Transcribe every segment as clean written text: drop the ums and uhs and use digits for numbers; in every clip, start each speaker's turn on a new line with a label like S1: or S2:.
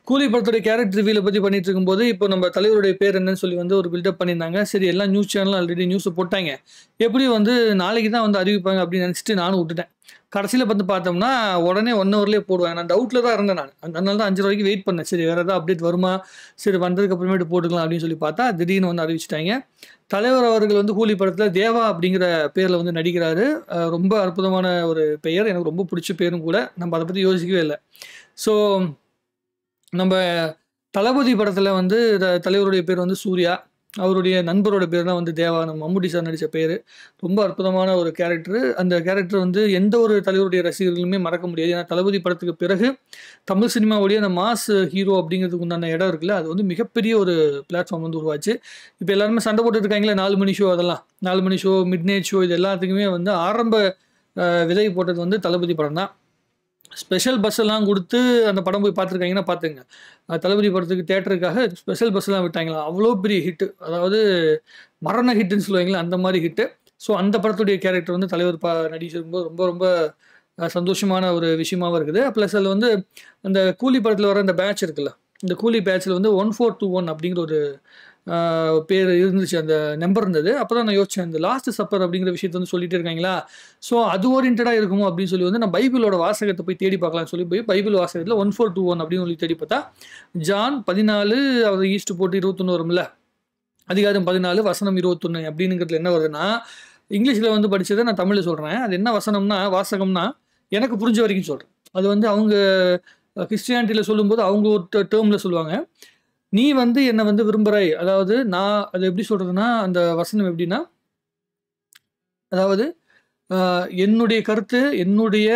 S1: கூலி படத்துடைய கேரக்டர் ரிவீல பத்தி பண்ணிட்டு இருக்கும்போது, இப்போ நம்ம தலைவருடைய பேர் என்னன்னு சொல்லி வந்து ஒரு பில்டப் பண்ணியிருந்தாங்க. சரி எல்லா நியூஸ் சேனலும் ஆல்ரெடி நியூஸ போட்டாங்க. எப்படியும் வந்து நாளைக்கு தான் வந்து அறிவிப்பாங்க அப்படின்னு நினைச்சுட்டு நானும் விட்டுட்டேன். கடைசியில வந்து பார்த்தோம்னா, உடனே 1 ஹவர்லயே போடுவாங்க. நான் டவுட்ல தான் இருந்தேன் நானு. அதனால தான் 5:30 வரைக்கும் வெயிட் பண்ணேன். சரி வேற ஏதாவது அப்டேட் வருமா? சரி வந்ததுக்கு அப்புறமேட்டு போட்டுக்கலாம் அப்படின்னு சொல்லி பார்த்தா, திடீர்னு வந்து அறிவிச்சுட்டாங்க. தலைவர் அவர்கள் வந்து கூலி படத்துல தேவா அப்படிங்கிற பேர்ல வந்து நடிக்கிறாரு. ரொம்ப அற்புதமான ஒரு பெயர். எனக்கு ரொம்ப புடிச்ச பேரும் கூட. நம்ம அத பத்தி யோசிக்கவே இல்ல. ஸோ நம்ப தளபதி படத்துல வந்து தலைவருடைய பேர் வந்து சூர்யா. அவருடைய நண்பரோட பேர் தான் வந்து தேவா. நம்ம மம்முட்டி சார் நடிச்ச பேரு. ரொம்ப அற்புதமான ஒரு கேரக்டரு. அந்த கேரக்டர் வந்து எந்த ஒரு தலைவருடைய ரசிகர்களுமே மறக்க முடியாது. ஏன்னா தளபதி படத்துக்கு பிறகு தமிழ் சினிமாவுடைய அந்த மாஸ் ஹீரோ அப்படிங்கிறதுக்கு உண்டான இடம் இருக்குல்ல, அது வந்து மிகப்பெரிய ஒரு பிளாட்ஃபார்ம் வந்து உருவாச்சு. இப்ப எல்லாருமே சண்டை போட்டுட்டு இருக்காங்கல்ல 4 மணி ஷோ அதெல்லாம். 4 மணி ஷோ, மிட் நைட் ஷோ இது எல்லாத்துக்குமே வந்து ஆரம்ப விதை போட்டது வந்து தளபதி படம் தான். ஸ்பெஷல் பஸ் எல்லாம் குடுத்து அந்த படம் போய் பார்த்துருக்காங்கன்னா பார்த்துங்க. தளபதி படத்துக்கு தியேட்டருக்காக ஸ்பெஷல் பஸ்லாம் விட்டாங்களாம். அவ்வளோ பெரிய ஹிட். அதாவது மரண ஹிட்ன்னு சொல்லுவாங்கல்ல, அந்த மாரி ஹிட்டு. ஸோ அந்த படத்துடைய கேரக்டர் வந்து தலைவர் நடிச்சிருக்கும்போது ரொம்ப ரொம்ப சந்தோஷமான ஒரு விஷயமாவும் இருக்குது. ப்ளஸ் அதில வந்து அந்த கூலி படத்தில வர அந்த பேட்ச் இருக்குல்ல, இந்த கூலி பேட்ச்ல வந்து 1421 அப்படிங்கிற ஒரு அ பேர் இருந்துச்சு. அந்த நம்பர் இருந்தது. அப்பதான் நான் யோசிச்சேன். இந்த லாஸ்ட் சப்பர் அப்படிங்கிற விஷயத்த வந்து சொல்லிட்டே இருக்காங்களா? ஸோ அது ஓரியன்டடா இருக்குமோ அப்படின்னு சொல்லி வந்து நான் பைபிளோட வாசகத்த போய் தேடி பார்க்கலாம்னு சொல்லி போய் பைபிள் வாசகத்தில 1421 அப்படின்னு சொல்லி தேடி பார்த்தா, ஜான் 14 அவர் ஈஸ்ட் போட்டு 21 வரும்ல. அதிகாரம் 14 வசனம் 21 அப்படிங்கிறதுல என்ன வருதுன்னா, இங்கிலீஷ்ல வந்து படிச்சத நான் தமிழ்ல சொல்றேன். அது என்ன வசனம்னா, வாசகம்னா எனக்கு புரிஞ்ச வரைக்கும் சொல்றேன். அது வந்து அவங்க கிறிஸ்டியானிட்டில சொல்லும்போது அவங்க ஒரு டெர்ம்ல சொல்லுவாங்க. நீ வந்து என்ன வந்து விரும்புறாய். அதாவது நான் அத எப்படி சொல்றதுன்னா, அந்த வசனம் எப்படின்னா, அதாவது என்னுடைய கருத்து, என்னுடைய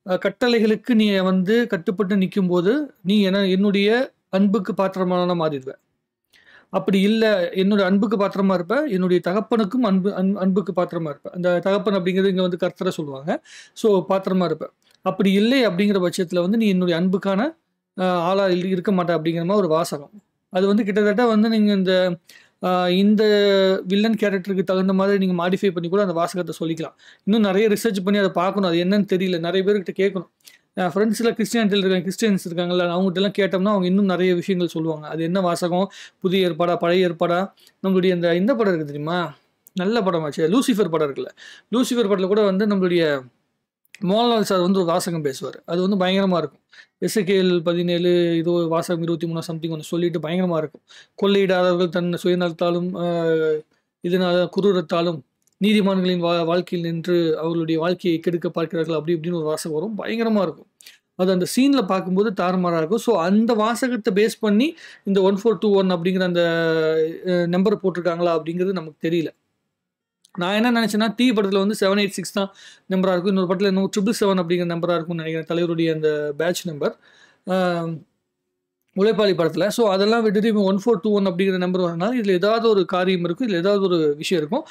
S1: கட்டளைகளுக்கு நீ வந்து கட்டுப்பட்டு நிக்கும்போது, நீ என்னுடைய அன்புக்கு பாத்திரமானவனா மாறிடுவ. அப்படி இல்ல, என்னோட அன்புக்கு பாத்திரமா இருப்ப. என்னுடைய தகப்பனுக்கும் அன்புக்கு பாத்திரமா இருப்ப. அந்த தகப்பன் அப்படிங்கிறது இங்க வந்து கர்த்தர சொல்லுவாங்க. ஸோ பாத்திரமா இருப்ப. அப்படி இல்லை அப்படிங்கிற பட்சத்தில வந்து நீ என்னுடைய அன்புக்கான ஆளா இருக்க மாட்ட அப்படிங்கிற மாரி ஒரு வாசகம். அது வந்து கிட்டத்தட்ட வந்து நீங்க இந்த வில்லன் கேரக்டருக்கு தகுந்த மாதிரி நீங்க மாடிஃபை பண்ணி கூட அந்த வாசகத்த சொல்லிக்கலாம். இன்னும் நெறைய ரிசர்ச் பண்ணி அத பார்க்கணும். அது என்னன்னு தெரியல. நெறைய பேர்கிட்ட கேட்கணும். ஃப்ரெண்ட்ஸ்ல கிறிஸ்டியன்ஸ் இருக்காங்கல்ல, அவங்ககிட்டலாம் கேட்டோம்னா, அவங்க இன்னும் நெறைய விஷயங்கள் சொல்லுவாங்க. அது என்ன வாசகம்? புதிய ஏற்பாடா? பழைய ஏற்பாடா? நம்மளுடைய இந்த படம் இருக்கு தெரியுமா? நல்ல படமாச்சே. லூசிஃபர் படம் இருக்குல்ல. லூசிஃபர் படத்துல கூட வந்து நம்மளுடைய மோகன்லால் சார் வந்து ஒரு வாசகம் பேசுவாரு. அது வந்து பயங்கரமா இருக்கும். எசேக்கியேல் 17 ஏதோ வாசகம் 23 சம்திங் ஒண்ணு சொல்லிட்டு பயங்கரமா இருக்கும். கொள்ளையிடாதவர்கள் தன் சுயநலத்தாலும், இதனால குரூரத்தாலும் நீதிமான்களின் வாழ்க்கையில் நின்று அவர்களுடைய வாழ்க்கையை கெடுக்க பார்க்கிறார்கள். அப்படி இப்படின்னு ஒரு வாசகம் வரும். பயங்கரமா இருக்கும். அது அந்த சீன்ல பார்க்கும்போது தாறுமாறா இருக்கும். ஸோ அந்த வாசகத்த பேஸ் பண்ணி இந்த 1421 அப்படிங்கிற அந்த நம்பர் போட்டிருக்காங்களா அப்படிங்கிறது நமக்கு தெரியல. நான் என்ன நினைச்சேன்னா, தீ படத்துல வந்து 786 தான் நம்பரா இருக்கும். இன்னொரு படத்துல என்னமோ 777 அப்படிங்கிற நம்பரா இருக்கும்னு நினைக்கிறேன். தலைவருடைய அந்த பேட்ச் நம்பர். ஆ உழைப்பாளி படத்துல. ஸோ அதெல்லாம் விட்டுட்டு இவன் 1421 அப்படிங்கிற நம்பர் வரனால, இதுல ஏதாவது ஒரு காரியம் இருக்கும். இதுல ஏதாவது ஒரு விஷயம் இருக்கும்.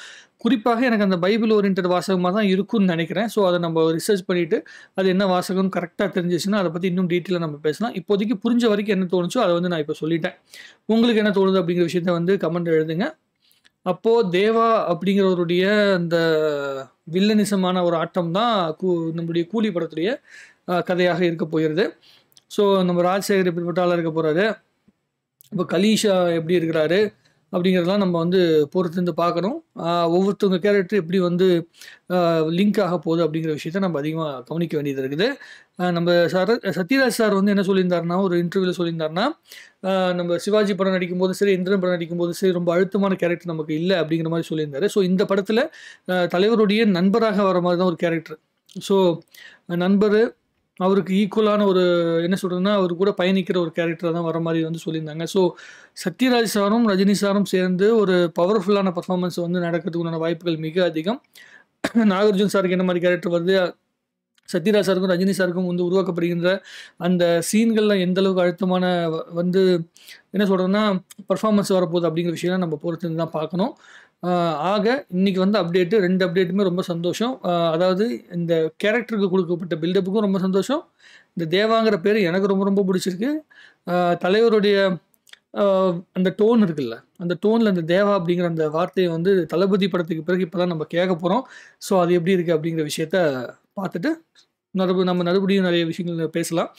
S1: குறிப்பாக எனக்கு அந்த பைபிள் ஓரியன்டட் வாசகமா தான் இருக்கும்னு நினைக்கிறேன். ஸோ அத நம்ம ரிசர்ச் பண்ணிட்டு, அது என்ன வாசகம்னு கரெக்ட்டா தெரிஞ்சுச்சுன்னா, அத பத்தி இன்னும் டீட்டெயிலா நம்ம பேசலாம். இப்போதைக்கு புரிஞ்ச வரைக்கும் என்ன தோணுச்சோ, அத வந்து நான் இப்ப சொல்லிட்டேன். உங்களுக்கு என்ன தோணுது அப்படிங்கிற விஷயத்த வந்து கமெண்ட்ல எழுதுங்க. அப்போ தேவா அப்படிங்கிறவருடைய அந்த வில்லனிசமான ஒரு ஆட்டம் தான் நம்முடைய கூலி படத்துடைய கதையாக இருக்க போகிறது. ஸோ நம்ம ராஜசேகர் எப்படிப்பட்ட ஆளா இருக்க போறாரு, இப்போ கலீஷா எப்படி இருக்கிறாரு அப்படிங்கிறதெல்லாம் நம்ம வந்து பொறுத்திருந்து பார்க்கணும். ஒவ்வொருத்தவங்க கேரக்டர் எப்படி வந்து லிங்க் ஆக போகுது அப்படிங்கிற விஷயத்த நம்ம அதிகமாக கவனிக்க வேண்டியது இருக்குது. நம்ம சத்யராஜ் சார் வந்து என்ன சொல்லியிருந்தாருன்னா, ஒரு இன்டர்வியூவில் சொல்லியிருந்தாருன்னா, நம்ம சிவாஜி படம் நடிக்கும்போது சரி, இந்திரன் படம் நடிக்கும்போது சரி, ரொம்ப அழுத்தமான கேரக்டர் நமக்கு இல்லை அப்படிங்கிற மாதிரி சொல்லியிருந்தாரு. ஸோ இந்த படத்தில் தலைவருடைய நண்பராக வர மாதிரி தான் ஒரு கேரக்டர். ஸோ நண்பர் அவருக்கு ஈக்குவலான ஒரு என்ன சொல்றதுன்னா, அவரு கூட பயணிக்கிற ஒரு கேரக்டரா தான் வர மாரி வந்து சொல்லியிருந்தாங்க. ஸோ சத்யராஜ் சாரும், ரஜினி சாரும் சேர்ந்து ஒரு பவர்ஃபுல்லான பெர்ஃபார்மன்ஸ் வந்து நடக்கிறதுக்கு உண்டான வாய்ப்புகள் மிக அதிகம். நாகார்ஜுன் சாருக்கு என்ன மாரி கேரக்டர் வருது, சத்யராஜ் சாருக்கும், ரஜினி சாருக்கும் வந்து உருவாக்கப்படுகின்ற அந்த சீன்கள்ல எந்த அளவுக்கு அழுத்தமான வந்து என்ன சொல்றதுன்னா, பெர்ஃபார்மன்ஸ் வரப்போகுது அப்படிங்கிற விஷயம்லாம் நம்ம பொறுத்திருந்து தான் பார்க்கணும். ஆக இன்னைக்கு வந்து 2 அப்டேட்டுமே ரொம்ப சந்தோஷம். அதாவது இந்த கேரக்டருக்கு குடுக்கப்பட்ட பில்டப்புக்கும் ரொம்ப சந்தோஷம். இந்த தேவாங்கிற பேரு எனக்கு ரொம்ப ரொம்ப பிடிச்சிருக்கு. தலைவருடைய அ அந்த டோன் இருக்குல்ல, அந்த டோன்ல அந்த தேவா அப்படிங்கிற அந்த வார்த்தைய வந்து தளபதி படத்துக்கு பிறகு இப்ப தான் நம்ம கேட்க போறோம். ஸோ அது எப்படி இருக்கு அப்படிங்கிற விஷயத்த பார்த்துட்டு, நம்ம மறுபடியும் நெறைய விஷயங்கள் பேசலாம்.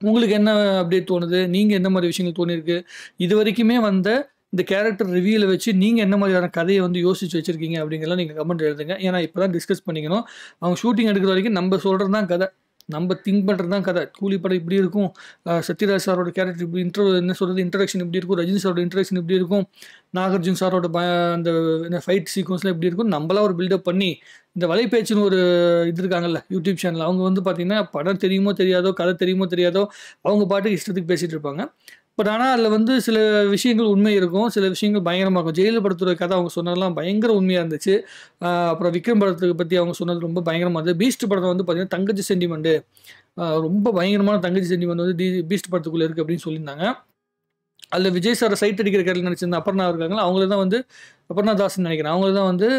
S1: உங்களுக்கு என்ன அப்டேட் தோணுது? நீங்க என்ன மாரி விஷயங்கள் தோணியிருக்கு? இதுவரைக்குமே வந்த இந்த கேரக்டர் ரிவ்யூல வச்சு நீங்க என்ன மாதிரியான கதைய வந்து யோசிச்சு வச்சிருக்கீங்க அப்படிங்கிறதெல்லாம் நீங்க கமெண்ட் எழுதுங்க. ஏன்னா இப்ப தான் டிஸ்கஸ் பண்ணிக்கணும். அவங்க ஷூட்டிங் எடுக்கிற வரைக்கும் நம்ம சொல்றது தான் கதை. நம்ம திங்க் பண்றது தான் கதை. கூலி படம் இப்படி இருக்கும். சத்யராஜ் சாரோட கேரக்டர் இப்படி என்ன சொல்றது இன்ட்ரோடக்ஷன் இப்படி இருக்கும். ரஜினி சாரோட இன்ட்ரோடக்ஷன் இப்படி இருக்கும். நாகார்ஜுன் சாரோட அந்த ஃபைட் சீக்வன்ஸ்லாம் எப்படி இருக்கும். நம்மளா ஒரு பில்டப் பண்ணி இந்த வலைபேச்சுன்னு ஒரு இது இருக்காங்கல்ல யூடியூப் சேனல். அவங்க வந்து பார்த்தீங்கன்னா படம் தெரியுமோ தெரியாதோ, கதை தெரியுமோ தெரியாதோ அவங்க பாட்டுக்கு இஷ்டத்துக்கு பேசிட்டு இருப்பாங்க. பட் ஆனால் அதில் வந்து சில விஷயங்கள் உண்மை இருக்கும். சில விஷயங்கள் பயங்கரமாக இருக்கும். ஜெயிலர் படத்தோட கதை அவங்க சொன்னதெல்லாம் பயங்கர உண்மையாக இருந்துச்சு. அப்புறம் விக்ரம் படத்துக்கு பற்றி அவங்க சொன்னது ரொம்ப பயங்கரமாக இருந்தது. பீஸ்ட் படத்தை வந்து பார்த்தீங்கன்னா தங்கச்சி சென்டிமெண்ட்டு ரொம்ப பயங்கரமான தங்கச்சி சென்டிமெண்ட் வந்து பீஸ்ட் படத்துக்குள்ளே இருக்குது அப்படின்னு சொல்லியிருந்தாங்க. அதில் விஜய் சாரை சைட் அடிக்கிற கேரக்டர் நினச்சிருந்த அபர்ணா இருக்காங்களா அவங்கள தான் வந்து அபர்ணா தாஸ்ன்னு நினைக்கிறேன். அவங்கள தான் வந்து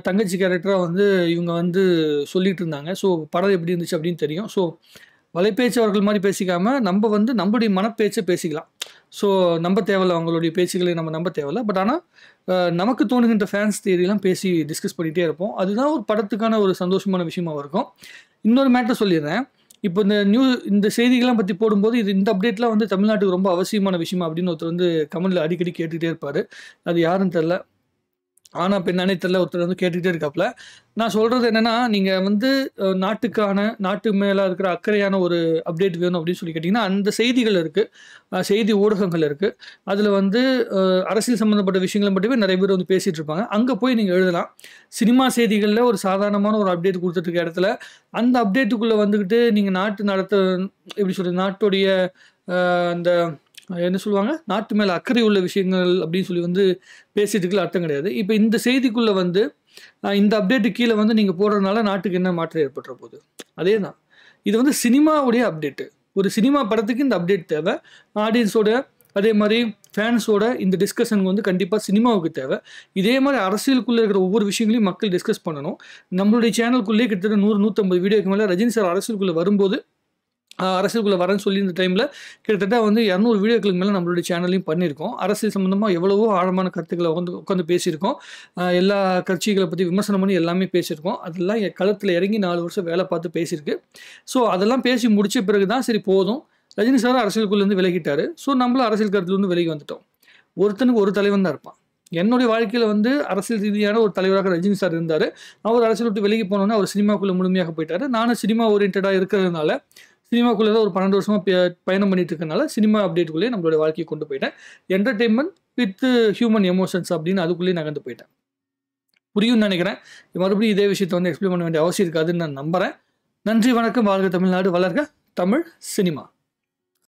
S1: தங்கச்சி கேரக்டராக வந்து இவங்க வந்து சொல்லிட்டு இருந்தாங்க. ஸோ படம் எப்படி இருந்துச்சு அப்படின்னு தெரியும். ஸோ வலைபேச்சு அவர்கள் மாதிரி பேசிக்காமல் நம்ம வந்து நம்மளுடைய மனப்பேச்சை பேசிக்கலாம். ஸோ நம்ப தேவையில்ல அவங்களுடைய பேச்சுக்களை நம்ம நம்ப தேவையில்ல. பட் ஆனால் நமக்கு தோணுகின்ற ஃபேன்ஸ் தியரிலாம் பேசி டிஸ்கஸ் பண்ணிகிட்டே இருப்போம். அதுதான் ஒரு படத்துக்கான ஒரு சந்தோஷமான விஷயமா இருக்கும். இன்னொரு மேட்டர் சொல்லிடுறேன். இப்போ இந்த செய்திகள்லாம் பற்றி போடும்போது இந்த அப்டேட்லாம் வந்து தமிழ்நாட்டுக்கு ரொம்ப அவசியமான விஷயமா அப்படின்னு ஒருத்தர் வந்து கமெண்ட்ல அடிக்கடி கேட்டுகிட்டே இருப்பார். அது யாருன்னு தெரில. ஆனா பெண்ணானே தெரியல ஒருத்தர் வந்து கேட்டுக்கிட்டே இருக்காப்புல. நான் சொல்றது என்னன்னா, நீங்க வந்து நாட்டு மேல இருக்கிற அக்கறையான ஒரு அப்டேட் வேணும் அப்படின்னு சொல்லி கேட்டீங்கன்னா, அந்த செய்திகள் இருக்கு. செய்தி ஊடகங்கள் இருக்கு. அதுல வந்து அரசியல் சம்மந்தப்பட்ட விஷயங்கள மட்டுமே நெறைய பேர் வந்து பேசிட்டு இருப்பாங்க. அங்க போய் நீங்க எழுதலாம். சினிமா செய்திகள்ல ஒரு சாதாரணமான ஒரு அப்டேட் குடுத்துட்டு இருக்க இடத்துல, அந்த அப்டேட்டுக்குள்ள வந்துகிட்டு நீங்க எப்படி சொல்றது? நாட்டுடைய அந்த என்ன சொல்லுவாங்க? நாட்டு மேல அக்கறை உள்ள விஷயங்கள் அப்படின்னு சொல்லி வந்து பேசிட்டுருக்கல அர்த்தம் கிடையாது. இப்ப இந்த செய்திக்குள்ள வந்து இந்த அப்டேட்டுக்கு கீழ வந்து நீங்க போடுறதுனால நாட்டுக்கு என்ன மாற்றம் ஏற்பட்டுற போகுது? அதேதான். இது வந்து சினிமாவுடைய அப்டேட்டு. ஒரு சினிமா படத்துக்கு இந்த அப்டேட் தேவ. ஆடியன்ஸோட அதே மாரி ஃபேன்ஸோட இந்த டிஸ்கஷன் வந்து கண்டிப்பா சினிமாவுக்கு தேவ. இதே மாரி அரசியலுக்குள்ள இருக்கிற ஒவ்வொரு விஷயங்களையும் மக்கள் டிஸ்கஸ் பண்ணணும். நம்மளுடைய சேனலுக்குள்ளேயே கிட்டத்தட்ட 100, 150 வீடியோக்கு மேல ரஜினி சார் அரசியலுக்குள்ள வரும்போது அரசியலுக்குள்ள வரேன்னு சொல்லி இந்த டைம்ல கிட்டத்தட்ட வந்து 200 வீடியோக்களுக்கு மேல நம்மளுடைய சேனல்லையும் பண்ணியிருக்கோம். அரசியல் சம்பந்தமா எவ்வளவோ ஆழமான கருத்துக்களை உட்காந்து பேசியிருக்கோம். எல்லா கட்சிகளை பத்தி விமர்சனம் பண்ணி எல்லாமே பேசியிருக்கோம். அதெல்லாம் களத்துல இறங்கி 4 வருஷம் வேலை பார்த்து பேசியிருக்கு. ஸோ அதெல்லாம் பேசி முடிச்ச பிறகு தான் சரி போதும். ரஜினி சார் அரசியலுக்குள்ளேருந்து விலகிட்டாரு. ஸோ நம்மளும் அரசியல் கருத்துலேருந்து விலகி வந்துட்டோம். ஒருத்தனுக்கு ஒரு தலைவன் தான் இருப்பான். என்னுடைய வாழ்க்கையில வந்து அரசியல் ரீதியான ஒரு தலைவராக ரஜினி சார் இருந்தாரு. அவர் அரசியல் விட்டு விலகி போனோன்னே அவர் சினிமாக்குள்ள முழுமையாக போயிட்டாரு. நானும் சினிமா ஓரியன்டா இருக்கிறதுனால சினிமாக்குள்ளே தான் ஒரு 12 வருஷமா பயணம் பண்ணிட்டு இருக்கனால சினிமா அப்டேட்டுக்குள்ளேயே நம்மளோட வாழ்க்கையை கொண்டு போயிட்டேன். என்டர்டெயின்மெண்ட் வித் ஹியூமன் எமோஷன்ஸ் அப்படின்னு அதுக்குள்ளேயே நகர்ந்து போயிட்டேன். புரியும்னு நினைக்கிறேன். மறுபடியும் இதே விஷயத்தை வந்து எக்ஸ்பிளைன் பண்ண வேண்டிய அவசியம் இருக்காதுன்னு நான் நம்புறேன். நன்றி, வணக்கம். வாழ்க தமிழ்நாடு, வளர்க தமிழ் சினிமா.